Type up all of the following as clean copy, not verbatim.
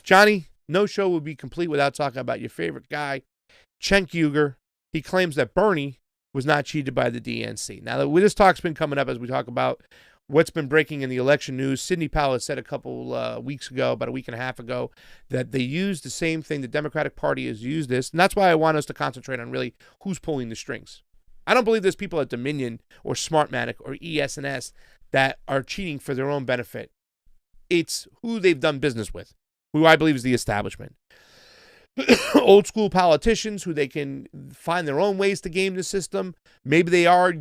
Johnny, no show would be complete without talking about your favorite guy, Cenk Uygur. He claims that Bernie was not cheated by the DNC. Now, this talk's been coming up as we talk about what's been breaking in the election news. Sidney Powell had said a couple weeks ago, about a week and a half ago, that they used the same thing. The Democratic Party has used this. And that's why I want us to concentrate on really who's pulling the strings. I don't believe there's people at Dominion or Smartmatic or ES&S that are cheating for their own benefit. It's who they've done business with, who I believe is the establishment. Old school politicians who they can find their own ways to game the system. Maybe they are,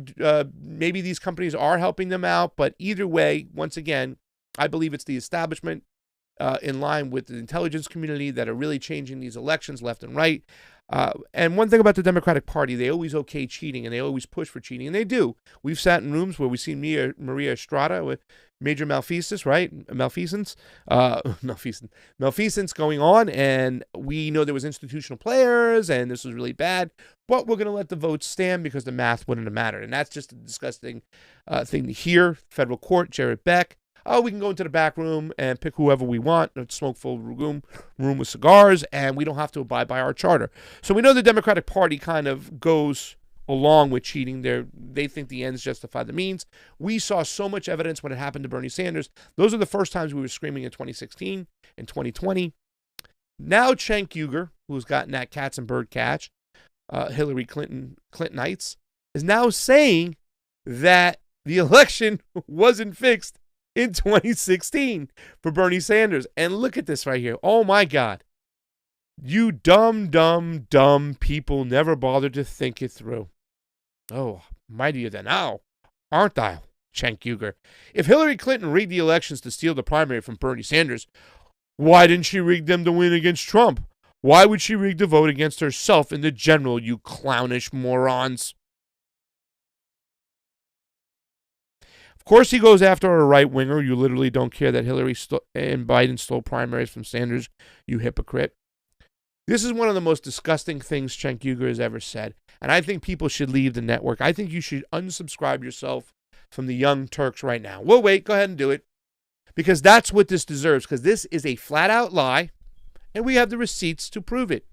maybe these companies are helping them out, but either way, once again, I believe it's the establishment in line with the intelligence community that are really changing these elections left and right. And one thing about the Democratic Party, they always okay cheating and they always push for cheating, and they do. We've sat in rooms where we've seen Maria Estrada with major malfeasance, right? Malfeasance going on, and we know there was institutional players, and this was really bad, but we're going to let the votes stand because the math wouldn't have mattered, and that's just a disgusting thing to hear. Federal court, Jared Beck. Oh, we can go into the back room and pick whoever we want, a smoke-filled room with cigars, and we don't have to abide by our charter. So we know the Democratic Party kind of goes along with cheating. They think the ends justify the means. We saw so much evidence when it happened to Bernie Sanders. Those are the first times we were screaming in 2016 and 2020. Now Cenk Uygur, who's gotten that cats and bird catch, Hillary Clintonites, is now saying that the election wasn't fixed in 2016 for Bernie Sanders. And look at this right here. Oh, my God. You dumb people never bothered to think it through. Oh, mightier than thou, aren't I, Cenk Uygur? If Hillary Clinton rigged the elections to steal the primary from Bernie Sanders, why didn't she rig them to win against Trump? Why would she rig the vote against herself in the general, you clownish morons? Of course, he goes after a right-winger. You literally don't care that Hillary and Biden stole primaries from Sanders, you hypocrite. This is one of the most disgusting things Cenk Uygur has ever said, and I think people should leave the network. I think you should unsubscribe yourself from the Young Turks right now. We'll wait. Go ahead and do it, because that's what this deserves, because this is a flat-out lie, and we have the receipts to prove it.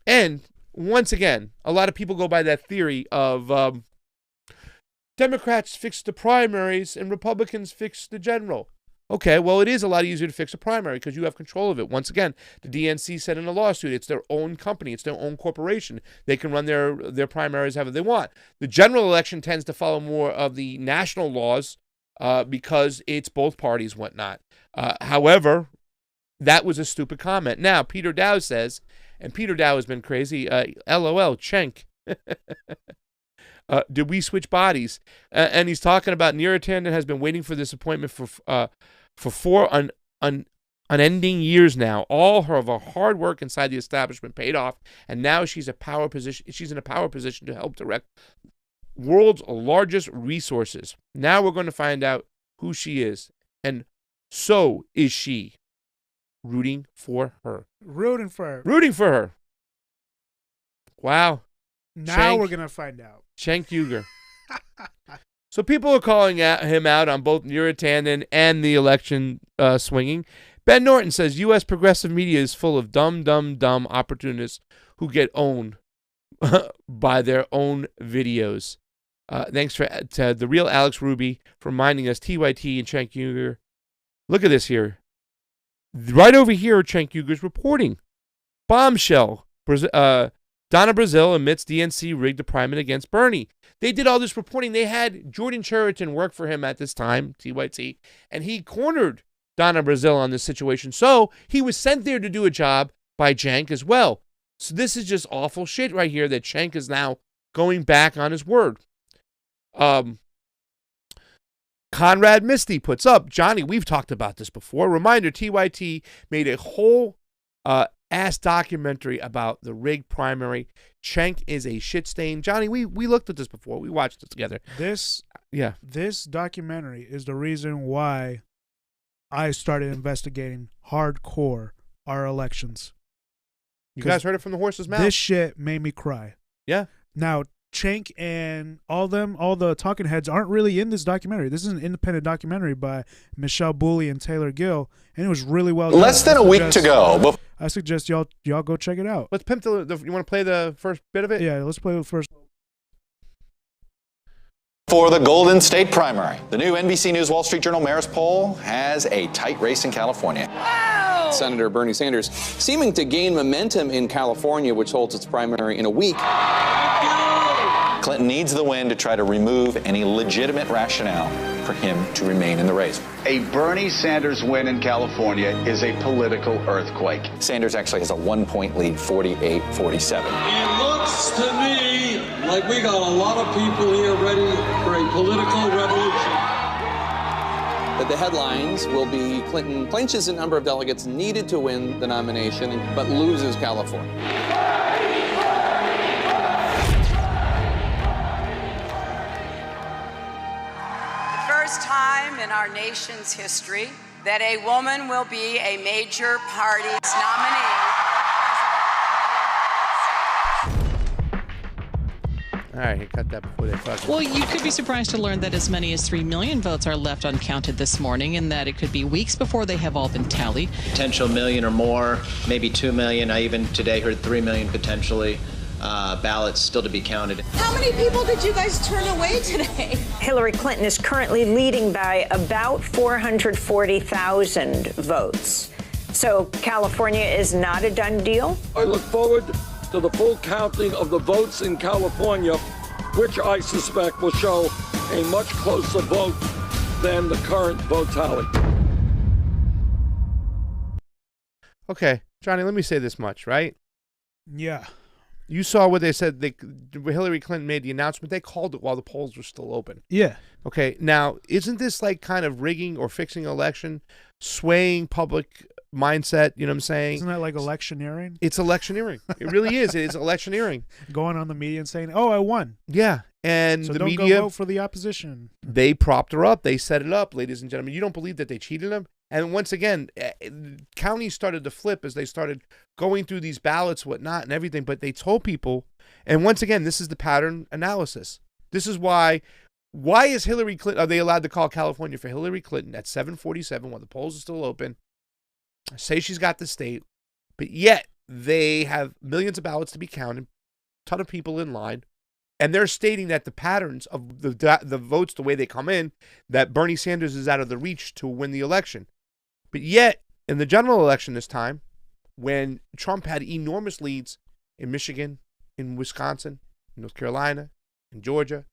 And once again, a lot of people go by that theory of Democrats fix the primaries and Republicans fix the general. Okay, well, it is a lot easier to fix a primary because you have control of it. Once again, the DNC said in a lawsuit, it's their own company. It's their own corporation. They can run their primaries however they want. The general election tends to follow more of the national laws because it's both parties, whatnot. However, that was a stupid comment. Now, Peter Dow says, and Peter Dow has been crazy, LOL, Cenk. Did we switch bodies? And he's talking about Neera Tanden has been waiting for this appointment for 4 unending years now. All of her hard work inside the establishment paid off, and now she's in a power position to help direct world's largest resources. Now we're going to find out who she is, and so is she. Rooting for her. Rooting for her. Wow. Now we're going to find out. Cenk Uygur. So people are calling him out on both Neera Tanden and the election swinging. Ben Norton says U.S. progressive media is full of dumb opportunists who get owned by their own videos. Thanks to the real Alex Ruby for reminding us TYT and Cenk Uygur. Look at this here. Right over here, Cenk Uygur's reporting. Bombshell. Donna Brazile admits DNC rigged the primary against Bernie. They did all this reporting. They had Jordan Cheriton work for him at this time, TYT, and he cornered Donna Brazile on this situation. So he was sent there to do a job by Cenk as well. So this is just awful shit right here that Cenk is now going back on his word. Conrad Misty puts up, Johnny, we've talked about this before. Reminder, TYT made a whole ass documentary about the rigged primary. Cenk is a shit stain. Johnny, we looked at this before. We watched it together. This documentary is the reason why I started investigating hardcore our elections. You guys heard it from the horse's mouth. This shit made me cry. Yeah. Now, Cenk and all the talking heads aren't really in this documentary. This is an independent documentary by Michelle Booley and Taylor Gill, and it was really well done. Less than a week to go. I suggest y'all go check it out. Let's pimp you want to play the first bit of it? Yeah, let's play the first. For the Golden State primary, the new NBC News Wall Street Journal Marist poll has a tight race in California. Wow! Senator Bernie Sanders seeming to gain momentum in California, which holds its primary in a week. Clinton needs the win to try to remove any legitimate rationale for him to remain in the race. A Bernie Sanders win in California is a political earthquake. Sanders actually has a 1-point lead, 48-47. It looks to me like we got a lot of people here ready for a political revolution. But the headlines will be Clinton clinches a number of delegates needed to win the nomination, but loses California. First time in our nation's history that a woman will be a major party's nominee. All right, he cut that before they fucking. Well, you could be surprised to learn that as many as 3 million votes are left uncounted this morning, and that it could be weeks before they have all been tallied. Potential million or more, maybe 2 million. I even today heard 3 million potentially. Ballots still to be counted. How many people did you guys turn away today? Hillary Clinton is currently leading by about 440,000 votes. So California is not a done deal? I look forward to the full counting of the votes in California, which I suspect will show a much closer vote than the current vote tally. Okay, Johnny, let me say this much, right? Yeah. You saw what they said. Hillary Clinton made the announcement. They called it while the polls were still open. Yeah. Okay. Now, isn't this like kind of rigging or fixing an election, swaying public mindset? You know what I'm saying? Isn't that like electioneering? It's electioneering. It really is. It is electioneering. Going on the media and saying, "Oh, I won." Yeah. And so the don't media go vote for the opposition. They propped her up. They set it up, ladies and gentlemen. You don't believe that they cheated them? And once again, counties started to flip as they started going through these ballots, whatnot, and everything. But they told people, and once again, this is the pattern analysis. This is why is Hillary Clinton, are they allowed to call California for Hillary Clinton at 7:47 while the polls are still open? Say she's got the state, but yet they have millions of ballots to be counted, a ton of people in line. And they're stating that the patterns of the votes, the way they come in, that Bernie Sanders is out of the reach to win the election. But yet, in the general election this time, when Trump had enormous leads in Michigan, in Wisconsin, in North Carolina, in Georgia,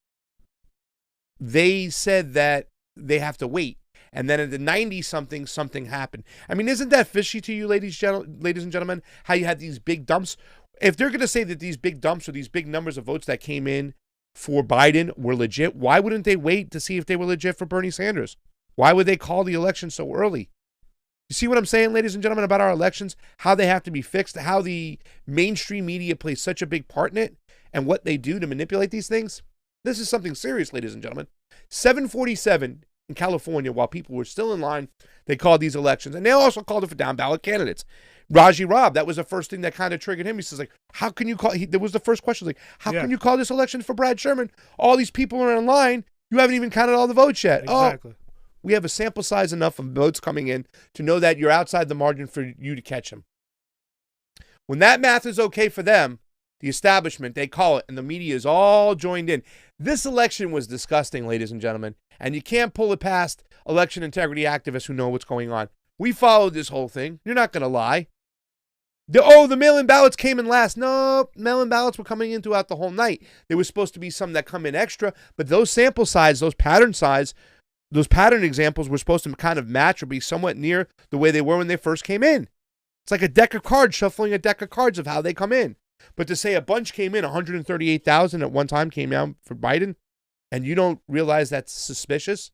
they said that they have to wait. And then at the 90-something, something happened. I mean, isn't that fishy to you, ladies and gentlemen, how you had these big dumps? If they're going to say that these big dumps or these big numbers of votes that came in for Biden were legit, why wouldn't they wait to see if they were legit for Bernie Sanders? Why would they call the election so early? You see what I'm saying, ladies and gentlemen, about our elections, how they have to be fixed, how the mainstream media plays such a big part in it, and what they do to manipulate these things? This is something serious, ladies and gentlemen. 7:47 in California, while people were still in line, they called these elections. And they also called it for down-ballot candidates. Raji Robb, that was the first thing that kind of triggered him. He says, like, how can you call, there was the first question, like, how can you call this election for Brad Sherman? All these people are in line. You haven't even counted all the votes yet. Exactly. Oh, we have a sample size enough of votes coming in to know that you're outside the margin for you to catch them. When that math is okay for them, the establishment, they call it, and the media is all joined in. This election was disgusting, ladies and gentlemen, and you can't pull it past election integrity activists who know what's going on. We followed this whole thing. You're not going to lie. The mail-in ballots came in last. No, mail-in ballots were coming in throughout the whole night. There was supposed to be some that come in extra, but those sample size, those pattern examples were supposed to kind of match or be somewhat near the way they were when they first came in. It's like a deck of cards, shuffling a deck of cards of how they come in. But to say a bunch came in, 138,000 at one time came out for Biden, and you don't realize that's suspicious?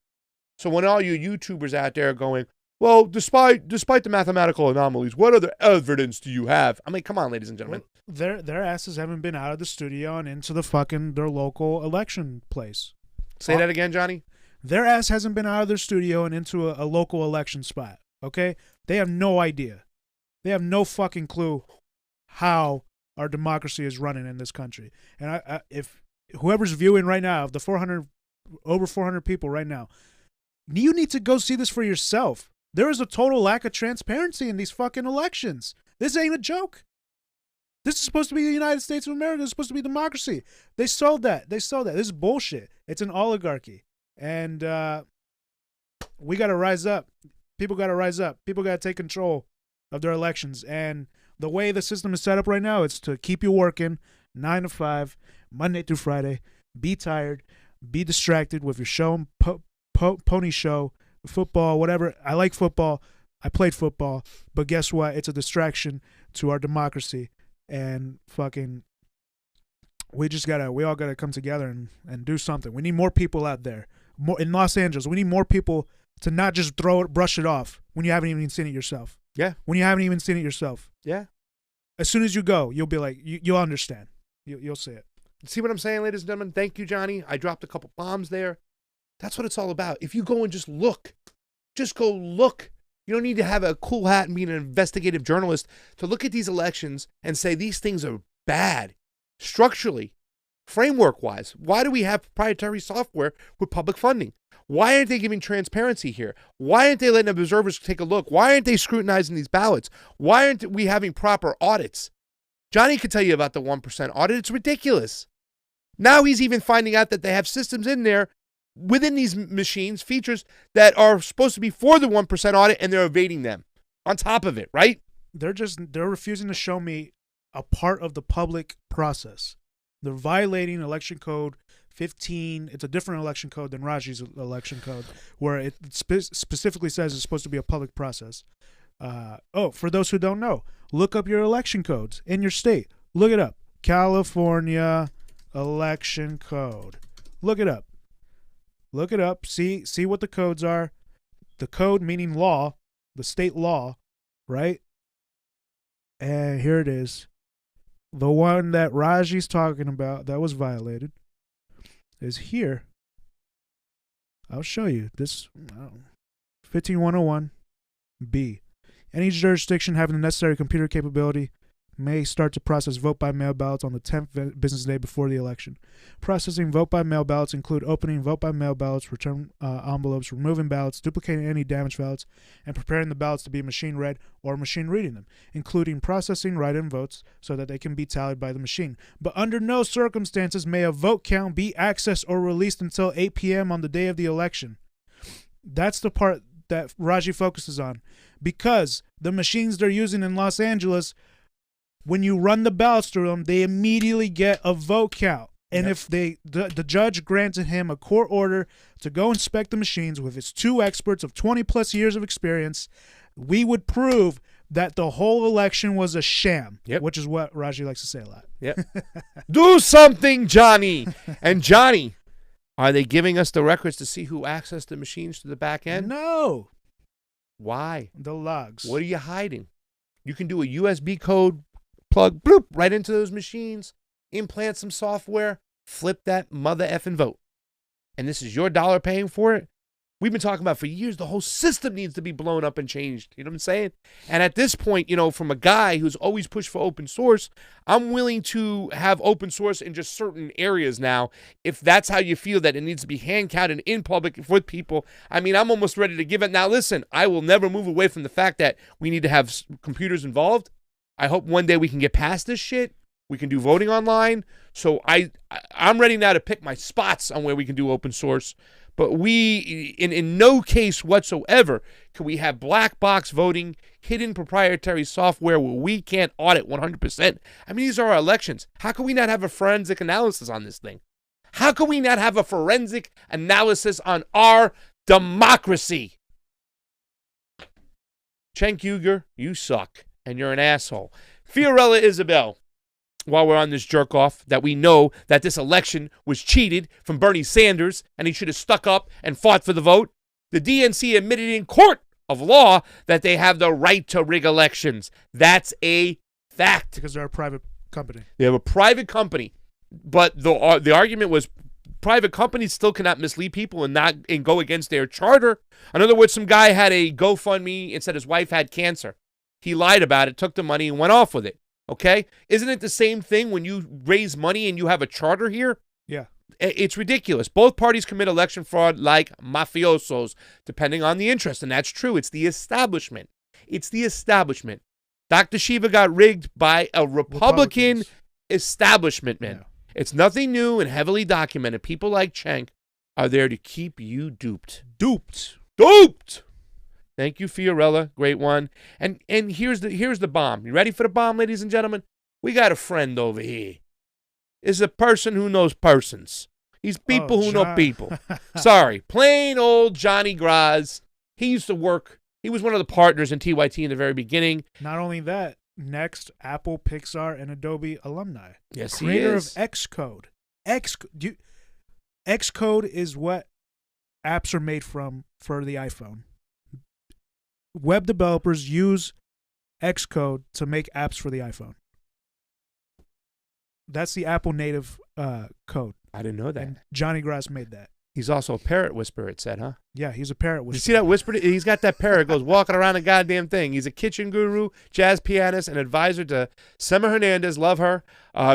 So when all you YouTubers out there are going, well, despite the mathematical anomalies, what other evidence do you have? I mean, come on, ladies and gentlemen. Their asses haven't been out of the studio and into their local election place. Say that again, Johnny. Their ass hasn't been out of their studio and into a local election spot. Okay, they have no idea. They have no fucking clue how our democracy is running in this country. And if whoever's viewing right now, of the over 400 people right now, you need to go see this for yourself. There is a total lack of transparency in these fucking elections. This ain't a joke. This is supposed to be the United States of America. It's supposed to be democracy. They sold that. This is bullshit. It's an oligarchy. And we got to rise up. People got to rise up. People got to take control of their elections. And the way the system is set up right now, it's to keep you working 9 to 5, Monday through Friday. Be tired. Be distracted with your show, pony show, football, whatever. I like football. I played football. But guess what? It's a distraction to our democracy. And fucking, we all gotta come together and do something. We need more people out there. More in Los Angeles. We need more people to not just brush it off when you haven't even seen it yourself. Yeah. When you haven't even seen it yourself. Yeah. As soon as you go, you'll be like, you'll understand. You'll see it. See what I'm saying, ladies and gentlemen? Thank you, Johnny. I dropped a couple bombs there. That's what it's all about. If you go and just look, just go look. You don't need to have a cool hat and be an investigative journalist to look at these elections and say these things are bad structurally, framework-wise. Why do we have proprietary software with public funding? Why aren't they giving transparency here? Why aren't they letting observers take a look? Why aren't they scrutinizing these ballots? Why aren't we having proper audits? Johnny could tell you about the 1% audit. It's ridiculous. Now he's even finding out that they have systems in there within these machines, features that are supposed to be for the 1% audit, and they're evading them on top of it, right? They're refusing to show me a part of the public process. They're violating election code 15. It's a different election code than Raji's election code, where it specifically says it's supposed to be a public process. For those who don't know, look up your election codes in your state. Look it up. California election code. Look it up. Look it up. See what the codes are. The code meaning law, the state law, right? And here it is. The one that Raji's talking about that was violated is here. I'll show you. This 15101B. Any jurisdiction having the necessary computer capability may start to process vote-by-mail ballots on the 10th business day before the election. Processing vote-by-mail ballots include opening vote-by-mail ballots, return envelopes, removing ballots, duplicating any damaged ballots, and preparing the ballots to be machine-read or machine-reading them, including processing write-in votes so that they can be tallied by the machine. But under no circumstances may a vote count be accessed or released until 8 p.m. on the day of the election. That's the part that Raji focuses on, because the machines they're using in Los Angeles, when you run the ballots through them, they immediately get a vote count. And if the judge granted him a court order to go inspect the machines with his two experts of 20 plus years of experience, we would prove that the whole election was a sham, which is what Raji likes to say a lot. Yep. Do something, Johnny. And Johnny, are they giving us the records to see who accessed the machines to the back end? No. Why? The logs. What are you hiding? You can do a USB code plug, bloop, right into those machines, implant some software, flip that mother effing vote. And this is your dollar paying for it? We've been talking about for years, the whole system needs to be blown up and changed. You know what I'm saying? And at this point, from a guy who's always pushed for open source, I'm willing to have open source in just certain areas now. If that's how you feel that it needs to be hand counted in public with people, I mean, I'm almost ready to give it. Now, listen, I will never move away from the fact that we need to have computers involved. I hope one day we can get past this shit. We can do voting online. So I'm ready now to pick my spots on where we can do open source. But we, in no case whatsoever, can we have black box voting, hidden proprietary software where we can't audit 100%. I mean, these are our elections. How can we not have a forensic analysis on this thing? How can we not have a forensic analysis on our democracy? Cenk Uygur, you suck, and you're an asshole. Fiorella Isabel, while we're on this jerk off, that we know that this election was cheated from Bernie Sanders and he should have stuck up and fought for the vote. The DNC admitted in court of law that they have the right to rig elections. That's a fact. Because they're a private company. They have a private company. But the argument was private companies still cannot mislead people and go against their charter. In other words, some guy had a GoFundMe and said his wife had cancer. He lied about it, took the money, and went off with it. Okay? Isn't it the same thing when you raise money and you have a charter here? Yeah. It's ridiculous. Both parties commit election fraud like mafiosos, depending on the interest. And that's true. It's the establishment. It's the establishment. Dr. Shiva got rigged by a Republican establishment, man. Yeah. It's nothing new and heavily documented. People like Cenk are there to keep you duped. Duped. Thank you, Fiorella. Great one. And here's the bomb. You ready for the bomb, ladies and gentlemen? We got a friend over here. Is a person who knows persons. He's people who know people. Sorry. Plain old Johnny Graz. He used to work. He was one of the partners in TYT in the very beginning. Not only that, next, Apple, Pixar, and Adobe alumni. Yes, Creator he is. of Xcode. Xcode is what apps are made from for the iPhone. Web developers use Xcode to make apps for the iPhone. That's the Apple native code. I didn't know that. And Johnny Graz made that. He's also a parrot whisperer, it said, huh? Yeah, he's a parrot whisperer. You see that whisper? He's got that parrot goes walking around the goddamn thing. He's a kitchen guru, jazz pianist, and advisor to Sema Hernandez. Love her.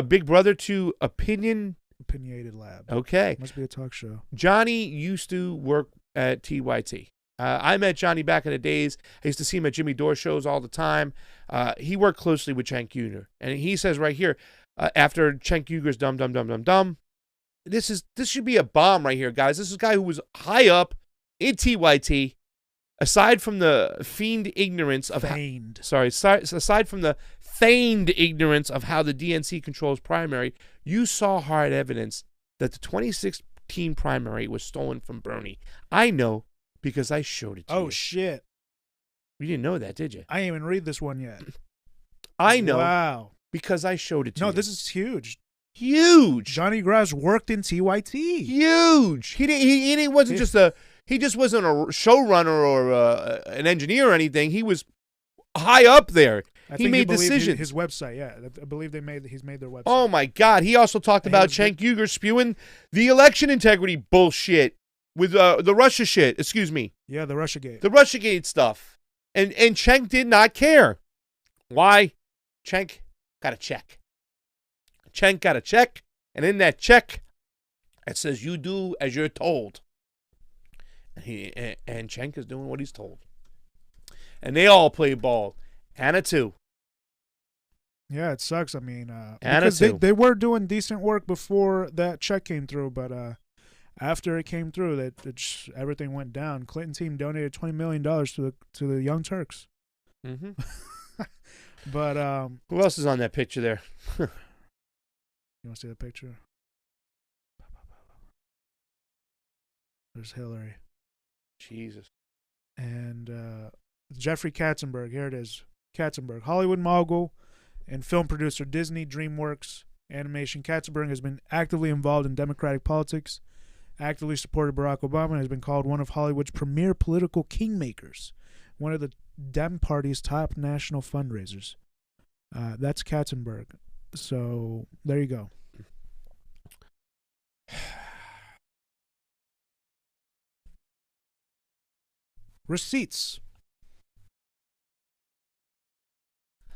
Big brother to Opinionated Lab. Okay. Must be a talk show. Johnny used to work at TYT. I met Johnny back in the days. I used to see him at Jimmy Dore shows all the time. He worked closely with Cenk Uygur. And he says right here, after Cenk Uygur's dumb, this should be a bomb right here, guys. This is a guy who was high up in TYT. Aside from the feigned ignorance of aside from the feigned ignorance of how the DNC controls primary, you saw hard evidence that the 2016 primary was stolen from Bernie. I know because I showed it to you. Oh, shit. You didn't know that, did you? I didn't even read this one yet. I know. Wow. Because I showed it to you. No, this is huge. Huge. Johnny Graz worked in TYT. Huge. He wasn't just a showrunner or an engineer or anything. He was high up there. He made decisions. His website, yeah. I believe he's made their website. Oh my God. He also talked about Cenk Uygur spewing the election integrity bullshit with the Russia shit. Excuse me. Yeah, the Russiagate. The Russiagate stuff. And Cenk did not care. Why? Cenk got a check. Cenk got a check, and in that check, it says you do as you're told. And Cenk is doing what he's told. And they all play ball. Anna too. Yeah, it sucks. I mean, Anna because too. They were doing decent work before that check came through, but after it came through, everything went down. Clinton team donated $20 million to the Young Turks. Mm-hmm. But who else is on that picture there? You want to see the picture? There's Hillary. Jesus. And Jeffrey Katzenberg. Here it is. Katzenberg. Hollywood mogul and film producer, Disney, DreamWorks, Animation. Katzenberg has been actively involved in Democratic politics, actively supported Barack Obama, and has been called one of Hollywood's premier political kingmakers, one of the Dem Party's top national fundraisers. That's Katzenberg. So there you go. Receipts.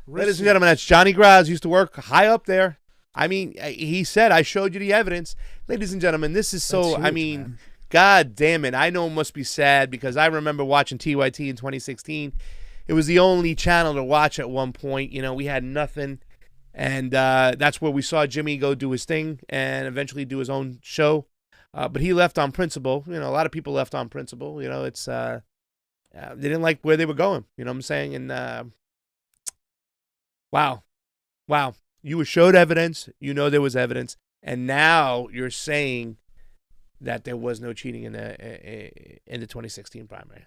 Ladies and gentlemen, that's Johnny Graz. Used to work high up there. I mean, he said, I showed you the evidence. Ladies and gentlemen, this is so, huge, I mean, man. God damn it. I know it must be sad because I remember watching TYT in 2016. It was the only channel to watch at one point. You know, we had nothing. And that's where we saw Jimmy go do his thing and eventually do his own show. But he left on principle. You know, a lot of people left on principle. You know, it's they didn't like where they were going. You know what I'm saying? And wow. You were showed evidence. You know there was evidence. And now you're saying that there was no cheating in the 2016 primary.